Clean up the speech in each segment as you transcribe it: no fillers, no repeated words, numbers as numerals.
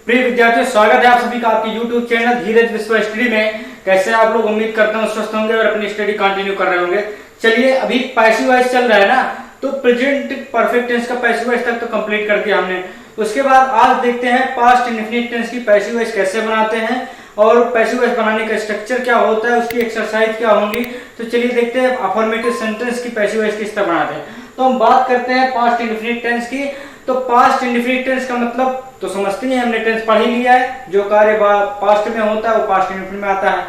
प्रिय विद्यार्थियों, स्वागत है आप सभी का आपके YouTube चैनल धीरज विश्व स्टडी में। कैसे आप लोग, उम्मीद करता हूँ स्वस्थ होंगे और अपनी स्टडी कंटिन्यू कर रहे होंगे। चलिए, अभी पैसिव वॉइस चल रहा है ना, तो प्रेजेंट परफेक्ट टेंस का पैसिव वॉइस तक तो कंप्लीट कर दिया हमने। उसके बाद आज देखते हैं पास्ट इंडेफिनिट टेंस की पैसिव वॉइस कैसे बनाते हैं और पैसिव वॉइस बनाने का स्ट्रक्चर क्या होता है, उसकी एक्सरसाइज क्या होंगी। तो चलिए देखते हैं अफर्मेटिव सेंटेंस की पैसिव वॉइस किस तरह बनाते हैं। तो हम बात करते हैं पास्ट इंडेफिनिट टेंस की। तो पास्ट इंडेफिनिट टेंस का मतलब तो समझते ही हमने, टेंस पढ़ ही लिया है। जो कार्य पास्ट में होता है वो पास्ट इंडेफिनिट में आता है।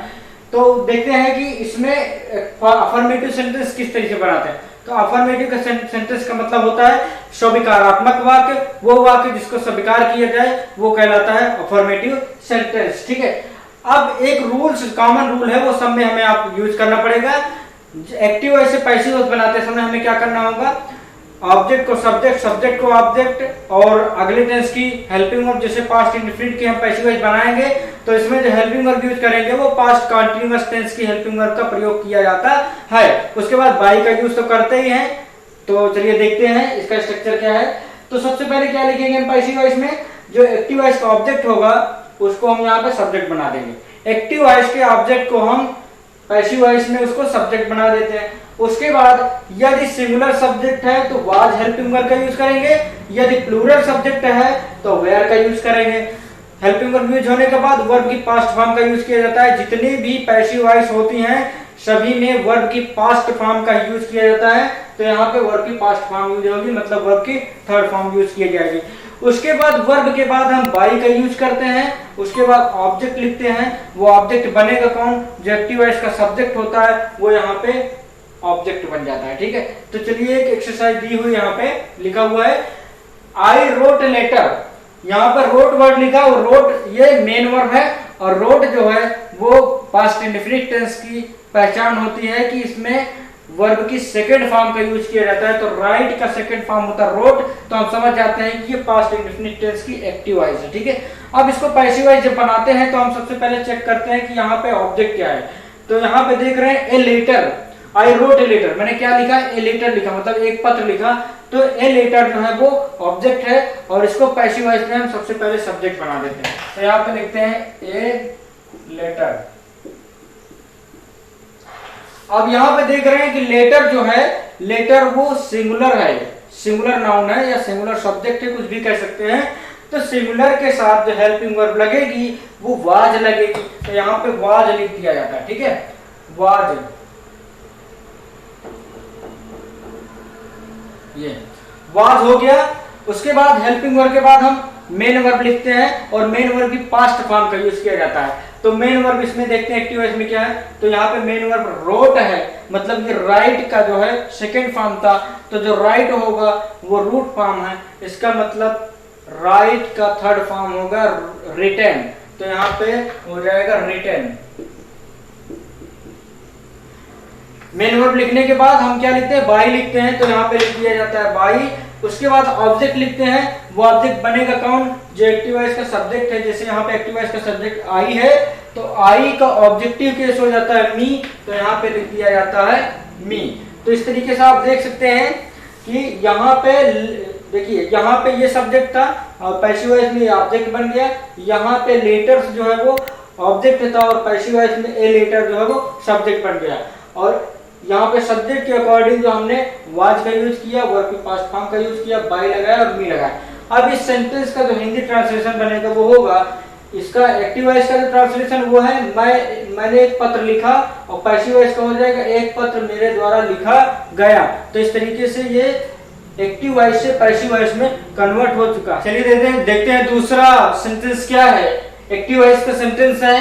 तो देखते हैं कि इसमें अफर्मेटिव सेंटेंस किस तरीके से बनाते हैं। तो अफर्मेटिव सेंटेंस का मतलब होता है स्वीकारात्मक वाक्य। वो वाक्य जिसको स्वीकार किया जाए वो कहलाता है अफर्मेटिव सेंटेंस। ठीक है। अब एक रूल्स, कॉमन रूल है, वो सब में हमें आप यूज करना पड़ेगा। एक्टिव वॉइस से पैसिव वॉइस बनाते समय हमें क्या करना होगा, ऑब्जेक्ट को सब्जेक्ट, सब्जेक्ट को ऑब्जेक्ट, और अगले टेंस की हेल्पिंग वर्ब, जैसे पास्ट इंडेफिनिट की हम पैसिव वॉइस बनाएंगे तो इसमें जो हेल्पिंग वर्ब यूज करेंगे वो पास्ट कंटीन्यूअस टेंस की हेल्पिंग वर्ब का प्रयोग किया जाता है। उसके बाद बाई का यूज तो करते ही हैं। तो चलिए देखते हैं इसका स्ट्रक्चर क्या है। तो सबसे पहले क्या लिखेंगे हम पैसिव वॉइस में, जो एक्टिव वॉइस का ऑब्जेक्ट होगा उसको हम यहाँ पे सब्जेक्ट बना देंगे। एक्टिव वॉइस के ऑब्जेक्ट को हम पैसिव वॉइस में उसको सब्जेक्ट बना देते हैं। उसके बाद यदि सिंगुलर सब्जेक्ट है तो वाज हेल्पिंग वर्ब का यूज करेंगे, यदि प्लूरल सब्जेक्ट है तो वेयर का यूज करेंगे। हेल्पिंग वर्ब यूज होने के बाद वर्ब की पास्ट फॉर्म का यूज किया जाता है। जितनी भी पैसिव वॉइस होती हैं सभी में वर्ब की पास्ट फॉर्म का यूज किया जाता है। तो यहाँ पे वर्ब की पास्ट फॉर्म यूज होगी, मतलब वर्ब की थर्ड फॉर्म यूज की जाएगी। उसके बाद वर्ब के बाद हम बाई का यूज करते हैं। उसके बाद ऑब्जेक्ट लिखते हैं। वो ऑब्जेक्ट बनेगा कौन, जो एक्टिव वॉइस का सब्जेक्ट होता है वो यहाँ पे ऑब्जेक्ट बन जाता है। ठीक है। तो चलिए एक एक्सरसाइज दी हुई यहाँ पे लिखा हुआ है, आई रोट लेटर। यहाँ पर रोट वर्ड लिखा, और रोट ये मेन वर्ब है, और रोट जो है वो पास्ट इंडेफिनिट टेंस की पहचान होती है कि इसमें वर्ब की सेकंड फॉर्म का यूज किया जाता है। तो राइट का सेकंड फॉर्म होता है रोट। तो हम समझ जाते हैं कि ये पास्ट इंडेफिनिट टेंस की एक्टिव वॉइस है। ठीक है। अब इसको पैसिव वॉइस जब बनाते हैं तो हम सबसे पहले चेक करते हैं कि यहाँ पे ऑब्जेक्ट क्या है। तो यहाँ पे देख रहे हैं a letter, I wrote a letter. मैंने क्या लिखा, ए लेटर लिखा, मतलब एक पत्र लिखा। तो ए लेटर जो है वो ऑब्जेक्ट है, और इसको पैसिव वॉइस में हम सबसे पहले सब्जेक्ट बना देते हैं। तो यहाँ पे लिखते हैं ए लेटर। अब यहाँ पे देख रहे हैं कि लेटर जो है, लेटर वो सिंगुलर है, सिंगुलर नाउन है या सिंगुलर सब्जेक्ट है, कुछ भी कह सकते हैं। तो सिंगुलर के साथ जो हेल्पिंग वर्ब लगेगी वो वाज लगेगी। तो यहाँ पे वाज लिख दिया जाता है। ठीक है, वाज, ये वाज हो गया। उसके बाद हेल्पिंग वर्ब के बाद हम मेन वर्ब लिखते हैं, और मेन वर्ब की पास्ट फॉर्म का यूज किया जाता है। तो मेन वर्ब इसमें देखते हैं एक्टिव वॉइस में क्या है। तो यहाँ पे मेन वर्ब रोट है, मतलब ये राइट का जो है सेकेंड फॉर्म था। तो जो राइट होगा वो रूट फॉर्म है, इसका मतलब राइट का थर्ड फॉर्म होगा रिटन। तो यहाँ पे हो जाएगा रिटन। मेन वर्ब लिखने के बाद हम क्या लिखते हैं, बाई लिखते हैं। तो यहाँ पे लिख दिया जाता है बाई। उसके बाद ऑब्जेक्ट लिखते हैं। वो ऑब्जेक्ट बनेगा कौन, जो एक्टिव वॉइस का सब्जेक्ट है। जैसे यहाँ पे एक्टिव वॉइस का सब्जेक्ट आई है, तो आई का ऑब्जेक्टिव केस हो जाता है मी। तो यहाँ पे लिख दिया जाता है मी। तो इस तरीके से आप देख सकते हैं कि यहाँ पे देखिए, यहाँ पे ये सब्जेक्ट था और पैसिव वॉइस में ऑब्जेक्ट बन गया। यहाँ पे लेटर्स जो है वो ऑब्जेक्ट था और पैसिव वॉइस में ए लेटर जो है वो सब्जेक्ट बन गया। और यहाँ पे सब्जेक्ट के अकॉर्डिंग जो हमने वाज का यूज किया, वर्ब के पास्ट फॉर्म का यूज किया, बाई लगाया और मी लगाया। अब इस सेंटेंस का जो हिंदी ट्रांसलेशन बनेगा वो होगा, इसका एक्टिव वॉइस का जो ट्रांसलेशन वो है, मैंने एक पत्र लिखा, और पैसिव वॉइस का हो जाएगा एक पत्र मेरे द्वारा लिखा गया। तो इस तरीके से ये एक्टिव वॉइस से पैसिव वॉइस में कन्वर्ट हो चुका। चलिए देखते हैं दूसरा सेंटेंस क्या है। एक्टिव वॉइस का सेंटेंस है,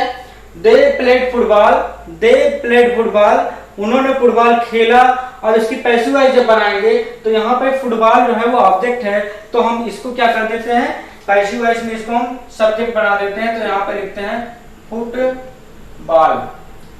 they played football, they played football, उन्होंने फुटबॉल खेला। और इसकी पैसिव वॉइस जब बनाएंगे तो यहाँ पे फुटबॉल जो है वो ऑब्जेक्ट है। तो हम इसको क्या कर देते हैं, पैसिव वॉइस में इसको हम सब्जेक्ट बना देते हैं। तो यहाँ पे लिखते हैं फुटबॉल।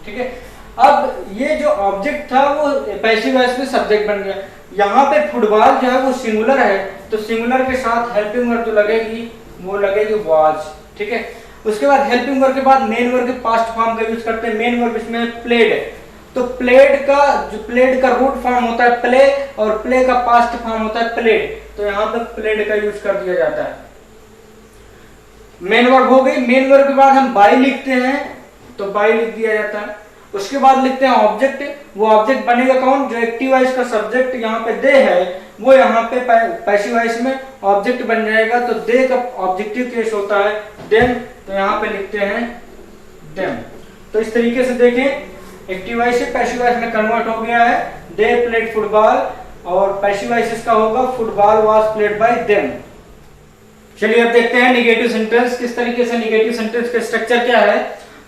ठीक है। अब ये जो ऑब्जेक्ट था वो पैसिव वॉइस में सब्जेक्ट बन गया। यहाँ पे फुटबॉल जो है वो सिंगुलर है, तो सिंगुलर के साथ हेल्पिंग वर्ब जो लगेगी वो लगेगी वाज। ठीक है। उसके बाद हेल्पिंग वर्ब के बाद मेन वर्ब के पास्ट फॉर्म का यूज करते हैं। मेन वर्ब इसमें प्लेड है। तो प्लेड का रूट फॉर्म होता है प्ले, और प्ले का पास्ट फॉर्म होता है प्लेड। तो यहाँ पे प्लेड का यूज कर दिया जाता है। मेन वर्ब हो गई। मेन वर्ब के बाद हम बाई लिखते हैं तो बाई लिख दिया जाता है। उसके बाद लिखते हैं ऑब्जेक्ट। वो ऑब्जेक्ट बनेगा कौन, जो एक्टिव वॉइस का सब्जेक्ट यहाँ पे दे है वो यहाँ पे पैसिव वॉइस में ऑब्जेक्ट बन जाएगा। तो दे का ऑब्जेक्टिव केस होता है देम, तो यहाँ पे लिखते हैं देम। तो इस तरीके से देखें एक्टिव वॉइस से पैसिव वॉइस में कन्वर्ट हो गया है। दे प्लेड फुटबॉल और पैसिव वॉइस इसका होगा football was played by them. चलिए अब देखते हैं निगेटिव सेंटेंस किस तरीके से, निगेटिव सेंटेंस का स्ट्रक्चर क्या है।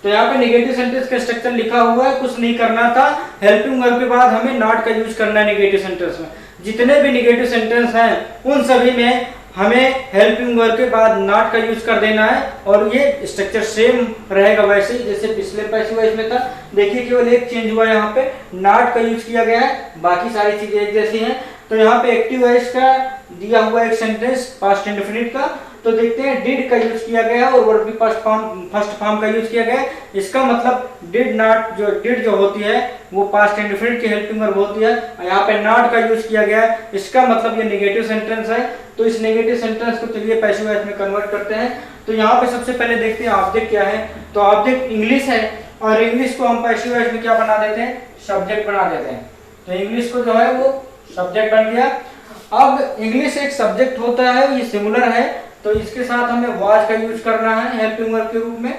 तो यहाँ पे निगेटिव सेंटेंस का स्ट्रक्चर लिखा हुआ है, कुछ नहीं करना था। हेल्पिंग वर्ब के बाद हमें नॉट का यूज करना है निगेटिव सेंटेंस में। जितने भी निगेटिव सेंटेंस हैं उन सभी में हमें हेल्पिंग वर्ब के बाद नॉट का यूज कर देना है और ये स्ट्रक्चर सेम रहेगा वैसे ही जैसे पिछले पैसिव वॉइस में था। देखिए केवल एक चेंज हुआ है, यहाँ पे नॉट का यूज किया गया है, बाकी सारी चीजें एक जैसी हैं। तो यहाँ पे एक्टिव वॉइस का दिया हुआ एक सेंटेंस पास्ट इंडेफिनिट का, तो देखते हैं डिड का यूज किया गया है और वर्ब की फर्स्ट फॉर्म का यूज किया गया है। इसका मतलब डिड नॉट, जो डिड जो होती है वो पास्ट इंडेफिनिट की हेल्पिंग वर्ब होती है। यहाँ पे नॉट का यूज किया गया है, इसका मतलब ये नेगेटिव सेंटेंस है। तो इस नेगेटिव सेंटेंस को चलिए पैसिव वॉइस में कन्वर्ट करते हैं। तो यहाँ पे सबसे पहले देखते हैं ऑब्जेक्ट क्या है। तो ऑब्जेक्ट इंग्लिश है और इंग्लिश को हम पैसिव वॉइस में क्या बना देते हैं, सब्जेक्ट बना देते हैं। तो इंग्लिश को जो है वो सब्जेक्ट बन गया। अब इंग्लिश एक सब्जेक्ट होता है, ये सिंगुलर है, तो इसके साथ हमें वाज का यूज करना है हेल्पिंग वर्ब के रूप में,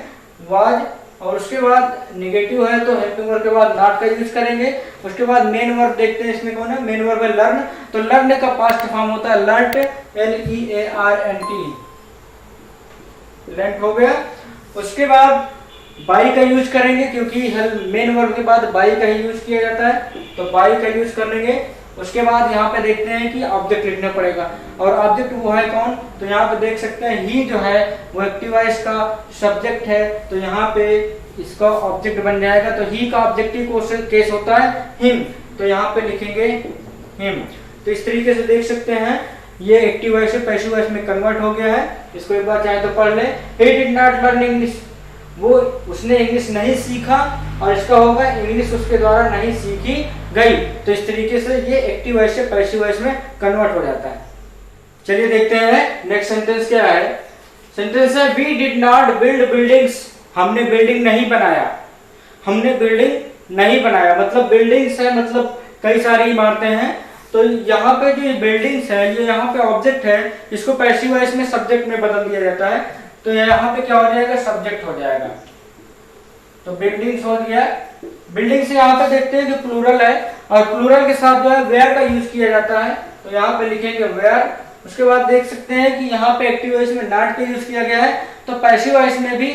वाज। और उसके बाद नेगेटिव है तो हेल्पिंग वर्ब के बाद नॉट का यूज करेंगे। उसके बाद मेन वर्ब देखते हैं इसमें कौन है, मेन वर्ब है लर्न। तो लर्न का पास्ट फॉर्म होता है लर्ट, LEARNT, लर्न हो गया। उसके बाद बाई का यूज करेंगे क्योंकि मेन वर्ब के बाद बाई का ही यूज किया जाता है, तो बाई का यूज करेंगे। उसके बाद यहाँ पे देखते हैं कि ऑब्जेक्ट लिखना पड़ेगा और ऑब्जेक्ट वो है कौन, तो यहाँ पे देख सकते हैं ही जो है वो एक्टिव वॉइस का सब्जेक्ट है, तो यहाँ पे इसका ऑब्जेक्ट बन जाएगा। तो ही का ऑब्जेक्टिव केस होता है हिम, तो यहाँ पे लिखेंगे हिम। तो इस तरीके से देख सकते हैं ये एक्टिव वॉइस से पैसिव वॉइस में कन्वर्ट हो गया है। इसको एक बार चाहे तो पढ़ ले। He did not learn English, वो उसने इंग्लिश नहीं सीखा, और इसका होगा इंग्लिश उसके द्वारा नहीं सीखी गई। तो इस तरीके से ये एक्टिव वॉइस से पैसिव वॉइस में कन्वर्ट हो जाता है। चलिए देखते हैं नेक्स्ट सेंटेंस क्या है। सेंटेंस है we did not build buildings, हमने बिल्डिंग नहीं बनाया, हमने बिल्डिंग नहीं बनाया। मतलब बिल्डिंग्स है मतलब कई सारी इमारतें हैं। तो यहाँ पे जो बिल्डिंग्स है ये यहाँ पे ऑब्जेक्ट है, इसको पैसिव वॉइस में सब्जेक्ट में बदल दिया जाता है। तो यहाँ पे क्या हो जाएगा, सब्जेक्ट हो जाएगा। तो बिल्डिंग्स हो गया। बिल्डिंग से यहाँ पे देखते हैं कि प्लूरल है और प्लूरल के साथ जो है वेयर का यूज किया जाता है, तो यहाँ पे लिखेंगे वेयर। उसके बाद देख सकते हैं कि यहाँ पे एक्टिव वॉइस में नॉट का यूज किया गया है, तो पैसिव वॉइस में भी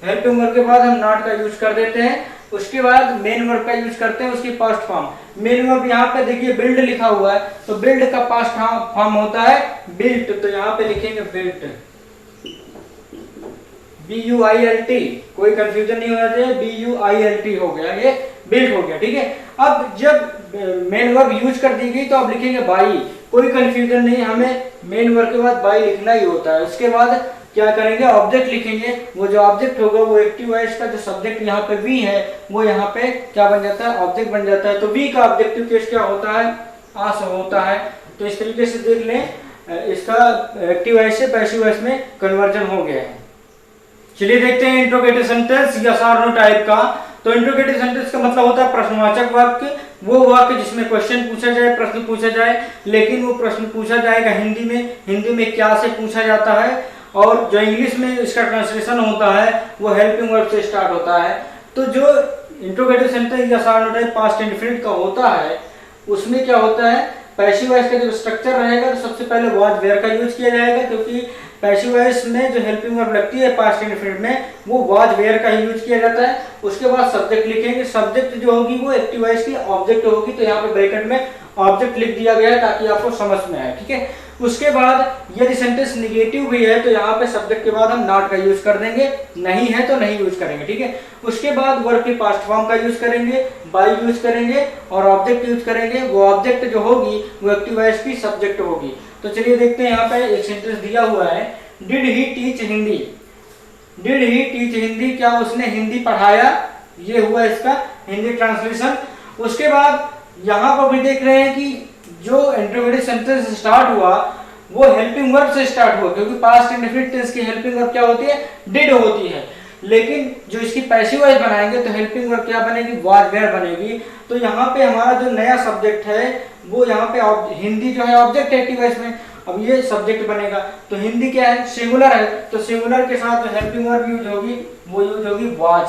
हेल्पिंग वर्ब के बाद हम नॉट का यूज कर देते हैं। उसके बाद मेन वर्ब का यूज करते हैं उसकी पास्ट फॉर्म। मेन वर्ब यहाँ पे देखिए बिल्ड लिखा हुआ है, तो बिल्ड का पास्ट फॉर्म होता है बिल्ट, तो यहाँ पे लिखेंगे बिल्ट, BUILT, कोई कंफ्यूजन नहीं होना चाहिए, BUILT हो गया, ये बिल्ट हो गया। ठीक है, अब जब मेन वर्ब यूज कर दी गई तो अब लिखेंगे बाई, कोई कंफ्यूजन नहीं, हमें मेन वर्ब के बाद बाई लिखना ही होता है। उसके बाद क्या करेंगे, ऑब्जेक्ट लिखेंगे। वो जो ऑब्जेक्ट होगा वो एक्टिव वॉइस का जो सब्जेक्ट यहाँ पे वी है वो यहाँ पे क्या बन जाता है, ऑब्जेक्ट बन जाता है। तो वी का ऑब्जेक्टिव केस क्या होता है, आस होता है। तो इस तरीके से देख लें इसका एक्टिव वॉइस से पैसिव वॉइस में कन्वर्जन हो गया है। चलिए देखते हैं इंट्रोगेटिव सेंटेंस यस और नो टाइप का। तो इंट्रोगेटिव सेंटेंस का मतलब होता है प्रश्नवाचक वाक्य, वो वाक्य जिसमें क्वेश्चन पूछा जाए, प्रश्न पूछा जाए, लेकिन वो प्रश्न पूछा जाएगा हिंदी में, हिंदी में क्या से पूछा जाता है, और जो इंग्लिश में इसका ट्रांसलेशन होता है वो हेल्पिंग वर्ब से स्टार्ट होता है। तो जो इंट्रोगेटिव सेंटेंस यस और नो टाइप पास्ट इंडेफिनिट का होता है उसमें क्या होता है, पैसिव वॉइस का जो स्ट्रक्चर रहेगा तो सबसे पहले वाज वेयर का यूज किया जाएगा, क्योंकि पैसिव वॉइस में जो हेल्पिंग वर्ब लगती है पास्ट इंडेफिनिट में वो वाज वेयर का यूज किया जाता है। उसके बाद सब्जेक्ट लिखेंगे, सब्जेक्ट जो होगी वो एक्टिव वॉइस की ऑब्जेक्ट होगी, तो यहाँ पे ब्रैकेट में ऑब्जेक्ट लिख दिया गया है ताकि आपको समझ में आए। ठीक है, उसके बाद यदि सेंटेंस निगेटिव भी है तो यहाँ पे सब्जेक्ट के बाद हम नॉट का यूज कर देंगे, नहीं है तो नहीं यूज करेंगे। ठीक है, उसके बाद वर्ब के पास्ट फॉर्म का यूज करेंगे, बाय यूज करेंगे और ऑब्जेक्ट यूज करेंगे। वो ऑब्जेक्ट जो होगी वो एक्टिव वॉइस की सब्जेक्ट होगी। तो चलिए देखते हैं, यहाँ पे एक सेंटेंस दिया हुआ है, did he teach Hindi, did he teach Hindi, क्या उसने हिंदी पढ़ाया, ये हुआ इसका हिंदी ट्रांसलेशन। उसके बाद यहाँ पर भी देख रहे हैं कि जो इंट्रोगेटिव सेंटेंस स्टार्ट हुआ वो हेल्पिंग वर्ब से स्टार्ट हुआ, क्योंकि पास्ट इंडेफिनिट टेंस की हेल्पिंग वर्ब क्या होती है, डिड होती है। लेकिन जो इसकी पैसिव वॉइस बनाएंगे तो हेल्पिंग वर्ब क्या बनेगी, वाज वेयर बनेगी। तो यहाँ पे हमारा जो नया सब्जेक्ट है वो यहाँ पे हिंदी जो है ऑब्जेक्ट है एक्टिव वॉइस में, अब ये सब्जेक्ट बनेगा। तो हिंदी क्या है, सिंगुलर है, तो सिंगुलर के साथ जो हेल्पिंग वर्ब यूज होगी वो यूज होगी वाज।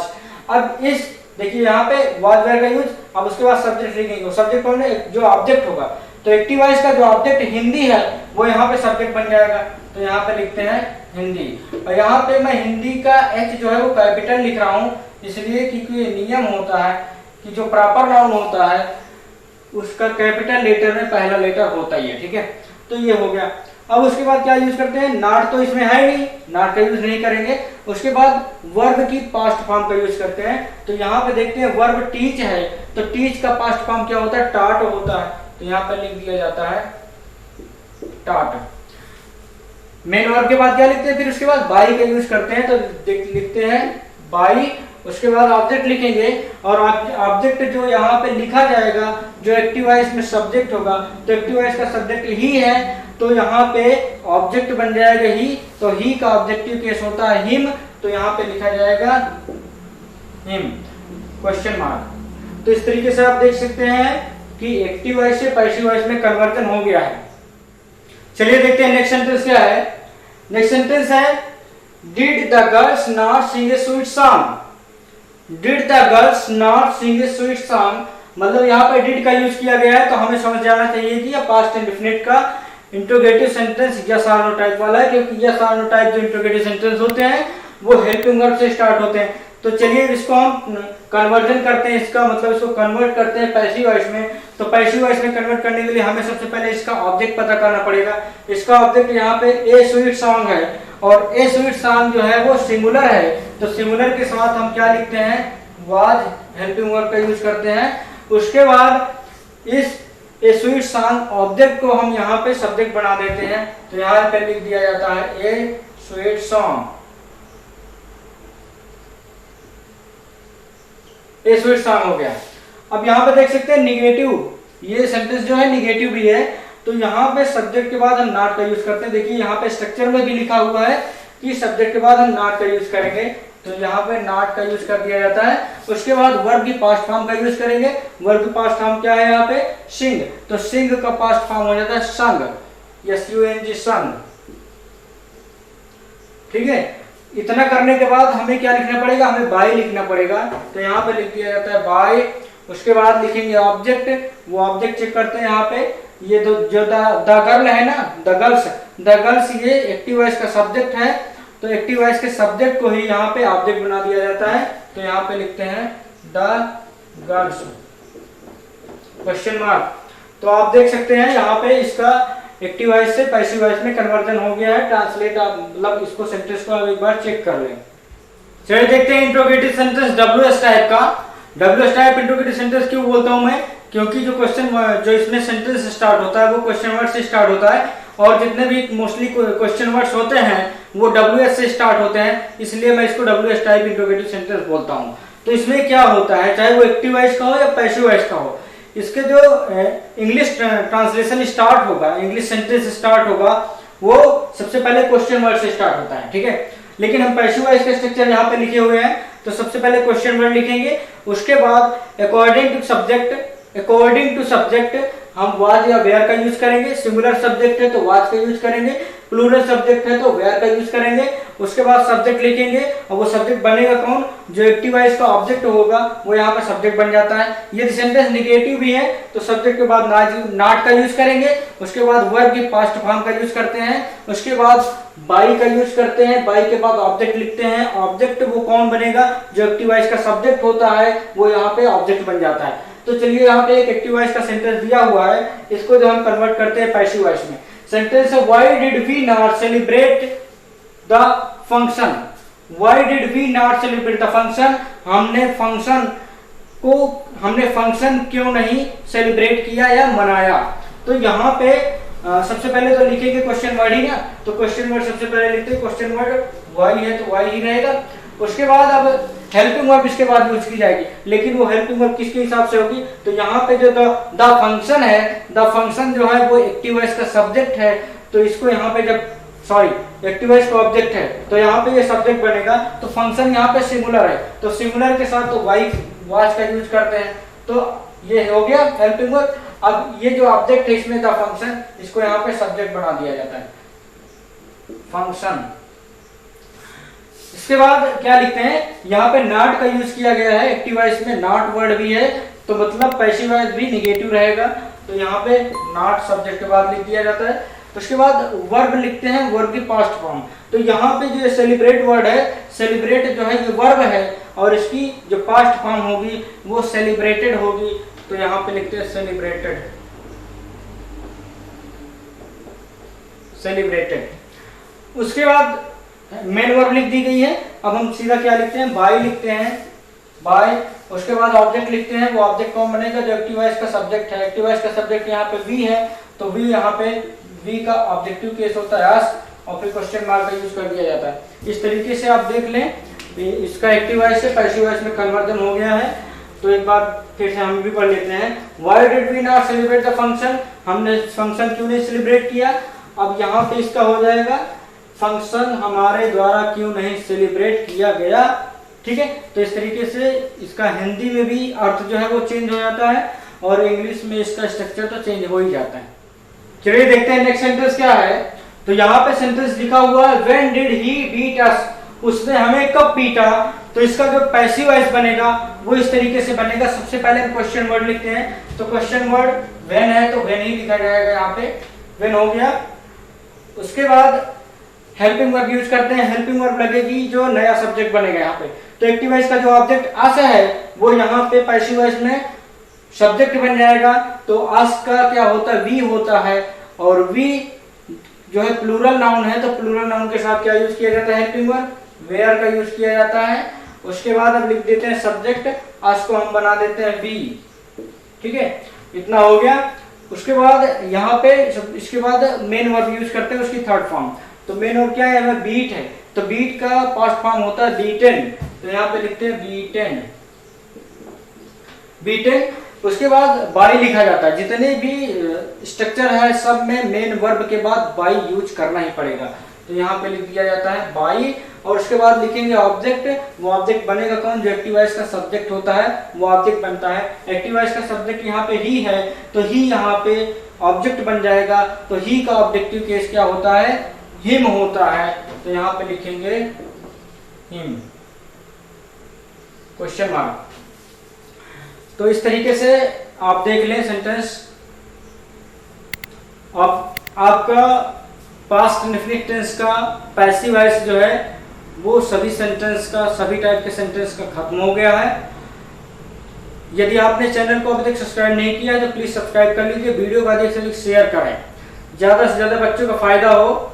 अब इस देखिए यहाँ पे वाज वेयर का यूज, अब उसके बाद सब्जेक्ट लिखेंगे, सब्जेक्ट कौन है, जो ऑब्जेक्ट होगा। तो एक्टिव वॉइस का जो ऑब्जेक्ट हिंदी है वो यहाँ पे सब्जेक्ट बन जाएगा, तो यहाँ पे लिखते हैं हिंदी। और यहाँ पे मैं हिंदी का एच जो है वो कैपिटल लिख रहा हूँ, इसलिए क्योंकि नियम होता है कि जो प्रॉपर नाउन होता है उसका कैपिटल लेटर में पहला लेटर होता ही है, ठीक है। तो ये हो गया। अब उसके बाद क्या यूज करते हैं, नॉट तो इसमें है नहीं, नॉट का यूज नहीं करेंगे। उसके बाद वर्ब की पास्ट फॉर्म का यूज करते हैं। तो यहाँ पे देखते हैं वर्ब टीच है, तो टीच का पास्ट फॉर्म क्या होता है, टाट होता है, तो यहाँ पे लिख दिया जाता है टाट। मेन वर्ब के बाद क्या लिखते हैं, फिर उसके बाद बाई का यूज करते हैं, तो लिखते हैं बाई। उसके बाद ऑब्जेक्ट लिखेंगे, और ऑब्जेक्ट जो यहाँ पे लिखा जाएगा जो एक्टिव वॉइस में सब्जेक्ट होगा, तो एक्टिव वॉइस का सब्जेक्ट ही है, तो यहाँ पे ऑब्जेक्ट बन जाएगा ही, तो ही का ऑब्जेक्टिव केस होता है हिम, तो यहाँ पे लिखा जाएगा हिम क्वेश्चन मार्क। तो इस तरीके से आप देख सकते हैं कि एक्टिव वॉइस से पैसिव वॉइस में कन्वर्जन हो गया है। चलिए देखते हैं नेक्स्ट सेंटेंस क्या है। नेक्स्ट सेंटेंस है did the girls not sing a sweet song. Did the girls not sing a sweet song, मतलब यहाँ पे डिड का यूज किया गया है, तो हमें समझ जाना चाहिए कि यह पास्ट इंडेफिनिट का interrogative sentence yes or no type वाला है, क्योंकि यस आर नो टाइप जो इंट्रोगेटिव सेंटेंस होते हैं वो हेल्पिंग वर्ब से स्टार्ट होते हैं। तो चलिए इसको हम कन्वर्जन करते हैं, इसका मतलब इसको कन्वर्ट करते हैं पैसिव वॉइस में। तो पैसिव वॉइस में कन्वर्ट करने के लिए हमें सबसे पहले इसका ऑब्जेक्ट पता करना पड़ेगा। इसका ऑब्जेक्ट यहाँ पे ए स्वीट सॉन्ग है, और ए स्वीट सॉन्ग जो है वो सिंगुलर है, तो सिंगुलर के साथ हम क्या लिखते हैं, वाज हेल्पिंग वर्ब का यूज करते हैं। उसके बाद इस ए स्वीट सॉन्ग ऑब्जेक्ट को हम यहाँ पे सब्जेक्ट बना देते हैं, तो यहाँ पे लिख दिया जाता है ए स्वीट सॉन्ग, ए स्वीट सॉन्ग हो गया। अब यहाँ पे देख सकते हैं निगेटिव, ये सेंटेंस जो है निगेटिव भी है, तो यहाँ पे सब्जेक्ट के बाद हम नॉट का यूज करते हैं। देखिए यहाँ पे स्ट्रक्चर में भी लिखा हुआ है कि सब्जेक्ट के बाद हम नॉट का यूज करेंगे, तो यहाँ पे नॉट का यूज कर दिया जाता है। उसके बाद वर्ब की पास्ट फॉर्म का यूज करेंगे। वर्ब की पास्ट फॉर्म क्या है यहाँ पे, सिंग, तो सिंग का पास्ट फॉर्म हो जाता है संग, SUNG संग, ठीक है। इतना करने के बाद हमें क्या लिखना पड़ेगा, हमें बाय लिखना पड़ेगा, तो यहाँ पे लिख दिया जाता है बाय। उसके बाद लिखेंगे ऑब्जेक्ट, वो ऑब्जेक्ट चेक करते हैं यहाँ पे, ये जो द गर्ल है ना, द गर्ल्स ये एक्टिव वॉइस का सब्जेक्ट है, तो एक्टिव वॉइस के सब्जेक्ट को ही यहाँ पे ऑब्जेक्ट बना दिया जाता है, तो यहाँ पे लिखते हैं द गर्ल्स क्वेश्चन मार्क। तो आप देख सकते हैं यहाँ पे इसका एक्टिव वॉइस से पैसिव वॉइस में कन्वर्जन हो गया है। ट्रांसलेट मतलब इसको सेंटेंस को एक बार चेक कर लें। चलिए देखते हैं इंट्रोगेटिव सेंटेंस WS टाइप का। WS टाइप इंट्रोगेटिव सेंटेंस क्यों बोलता हूं मैं, क्योंकि जो इसमें सेंटेंस स्टार्ट होता है वो क्वेश्चन वर्ड से स्टार्ट होता है, और जितने भी मोस्टली क्वेश्चन वर्ड्स होते हैं वो WS से स्टार्ट होते हैं, इसलिए मैं इसको WS टाइप इंट्रोगेटिव सेंटेंस बोलता हूं। तो इसमें क्या होता है, चाहे वो एक्टिव वॉइस का हो या पैसिव वॉइस का हो, इसके जो इंग्लिश ट्रांसलेशन स्टार्ट होगा, इंग्लिश सेंटेंस स्टार्ट होगा, वो सबसे पहले क्वेश्चन वर्ड से स्टार्ट होता है, ठीक है। लेकिन हम पैसिव वॉइस के स्ट्रक्चर यहाँ पे लिखे हुए हैं, तो सबसे पहले क्वेश्चन वर्ड लिखेंगे, उसके बाद अकॉर्डिंग टू सब्जेक्ट हम वाज या वेयर का यूज करेंगे। सिंगुलर सब्जेक्ट है तो वाज का यूज करेंगे, प्लूरल सब्जेक्ट है तो वेयर का यूज करेंगे। उसके बाद सब्जेक्ट लिखेंगे, और वो सब्जेक्ट बनेगा कौन, जो एक्टिव वॉइस का ऑब्जेक्ट होगा वो यहाँ पर सब्जेक्ट बन जाता है। यदि सेंटेंस निगेटिव भी है तो सब्जेक्ट के बाद नॉट का यूज करेंगे, उसके बाद वर्ब की पास्ट फॉर्म का यूज करते हैं, उसके बाद बाई का यूज करते हैं, बाई के बाद ऑब्जेक्ट लिखते हैं। ऑब्जेक्ट वो कौन बनेगा, जो एक्टिव वॉइस का सब्जेक्ट होता है वो यहाँ पे ऑब्जेक्ट बन जाता है। तो चलिए यहाँ पे एक एक्टिव वॉइस का सेंटेंस दिया हुआ है, इसको जो हम कन्वर्ट करते हैं पैसिव वॉइस में। सेंटेंस है why did we not celebrate the function. Why did we not celebrate the function, हमने फंक्शन क्यों नहीं सेलिब्रेट किया या मनाया। तो यहाँ पे सबसे पहले तो लिखेंगे क्वेश्चन वर्ड ही ना, तो क्वेश्चन वर्ड सबसे पहले लिखते हैं, क्वेश्चन वर्ड व्हाई है तो व्हाई ही रहेगा। उसके बाद अब हेल्पिंग वर्ब इसके बाद यूज की जाएगी, लेकिन वो हेल्पिंग वर्ब किसके हिसाब से होगी, तो यहाँ पे जो द फंक्शन है, द फंक्शन जो है वो एक्टिव वॉइस का सब्जेक्ट है, तो इसको यहाँ पे जब एक्टिवाइज का ऑब्जेक्ट है तो यहाँ पे ये सब्जेक्ट बनेगा, तो फंक्शन यहाँ पे सिंगुलर है, तो सिंगुलर के साथ तो वॉच का यूज करते हैं, तो ये हो गया हेल्पिंग वर्ब। अब ये जो ऑब्जेक्ट है इसमें था फंक्शन, इसको यहाँ पे सब्जेक्ट बना दिया जाता है, फंक्शन। इसके बाद क्या लिखते हैं, यहाँ पे नॉट का यूज किया गया है, एक्टिव वॉइस में नॉट वर्ड भी है, तो मतलब पैसिव वॉइस भी निगेटिव रहेगा, तो यहाँ पे नॉट सब्जेक्ट के बाद लिख दिया जाता है। उसके बाद वर्ब लिखते हैं, वर्ब की पास्ट फॉर्म, तो यहाँ पे जो सेलिब्रेट वर्ड है, सेलिब्रेट जो है ये वर्ब है और इसकी जो पास्ट फॉर्म होगी वो सेलिब्रेटेड होगी, तो यहाँ पे लिखते हैं सेलिब्रेटेड, सेलिब्रेटेड। उसके बाद मेन वर्ब लिख दी गई है। अब हम सीधा क्या लिखते हैं, बाय लिखते हैं, बाय। उसके बाद ऑब्जेक्ट लिखते हैं, वो ऑब्जेक्ट कौन बनेगा, जो एक्टिव वॉइस का सब्जेक्ट है, एक्टिव वॉइस का सब्जेक्ट यहाँ पे वी है, तो वी यहाँ पे वी का ऑब्जेक्टिव केस होता है आस्क, और फिर क्वेश्चन मार्क का यूज कर दिया जाता है। इस तरीके से आप देख लें, इसका एक्टिव वॉइस से पैसिव वॉइस में कन्वर्जन हो गया है। तो एक बार फिर से हम भी पढ़ लेते हैं, why did we not celebrate the function, हमने फंक्शन क्यों नहीं सेलिब्रेट किया। अब यहाँ पे इसका हो जाएगा, फंक्शन हमारे द्वारा क्यों नहीं सेलिब्रेट किया गया, ठीक है। तो इस तरीके से इसका हिंदी में भी अर्थ जो है वो चेंज हो जाता है और इंग्लिश में इसका स्ट्रक्चर तो चेंज हो ही जाता है। चलिए देखते हैं नेक्स्ट सेंटेंस क्या है। तो यहाँ पे सेंटेंस लिखा हुआ है, when did he beat us, उसने हमें कब पीटा। तो इसका जो पैसिव वॉइस बनेगा वो इस तरीके से बनेगा। सबसे पहले हम क्वेश्चन वर्ड लिखते हैं, तो क्वेश्चन वर्ड व्हेन है तो व्हेन ही लिखा जाएगा, यहाँ पे व्हेन हो गया। उसके बाद हेल्पिंग वर्ब यूज करते हैं, हेल्पिंग वर्ब लगेगी जो नया सब्जेक्ट बनेगा यहाँ पे। तो एक्टिव वॉइस का जो ऑब्जेक्ट आस है वो यहाँ पे पैसिव वॉइस में सब्जेक्ट बन जाएगा। तो आस का क्या होता है, वी होता है, और वी जो है प्लूरल नाउन है, तो प्लूरल नाउन के साथ क्या यूज किया जाता है, हेल्पिंग वर्ब वेयर का यूज किया जाता है। उसके बाद अब लिख देते हैं सब्जेक्ट, आस को हम बना देते हैं वी, ठीक है, इतना हो गया। उसके बाद यहाँ पे इसके बाद मेन वर्ब यूज करते हैं, उसकी थर्ड फॉर्म। तो मेन वर्ब क्या है, बीट है, तो बीट का पास्ट फॉर्म होता है बीटेन, तो यहाँ पे लिखते हैं बीटेन, बीटेन। उसके बाद बाई लिखा जाता है, जितने भी स्ट्रक्चर है सब में मेन वर्ब के बाद बाई यूज करना ही पड़ेगा, तो यहाँ पे लिख दिया जाता है बाई। और उसके बाद लिखेंगे ऑब्जेक्ट, वो ऑब्जेक्ट बनेगा कौन, जो एक्टिव वॉइस का सब्जेक्ट होता है वो ऑब्जेक्ट बनता है। एक्टिव वॉइस का सब्जेक्ट यहाँ पे ही है, तो ही यहाँ पे ऑब्जेक्ट बन जाएगा। तो ही का ऑब्जेक्टिव केस क्या होता है, हिम होता है, तो यहाँ पे लिखेंगे हिम, क्वेश्चन मार्क। तो इस तरीके से आप देख लें सेंटेंस। अब आपका पास्ट इंडेफिनिट टेंस का पैसिव वॉइस जो है वो सभी सेंटेंस का, सभी टाइप के सेंटेंस का खत्म हो गया है। यदि आपने चैनल को अभी तक सब्सक्राइब नहीं किया है तो प्लीज सब्सक्राइब कर लीजिए, वीडियो को अधिक से अधिक शेयर करें, ज्यादा से ज्यादा बच्चों का फायदा हो,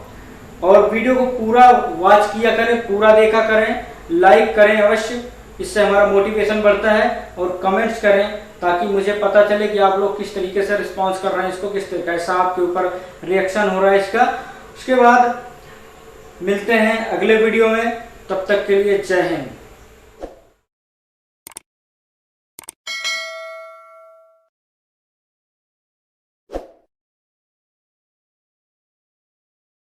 और वीडियो को पूरा वॉच किया करें, पूरा देखा करें, लाइक करें अवश्य, इससे हमारा मोटिवेशन बढ़ता है। और कमेंट्स करें ताकि मुझे पता चले कि आप लोग किस तरीके से रिस्पॉन्स कर रहे हैं, इसको किस तरीके कैसा आपके ऊपर रिएक्शन हो रहा है इसका। उसके बाद मिलते हैं अगले वीडियो में, तब तक के लिए जय हिंद।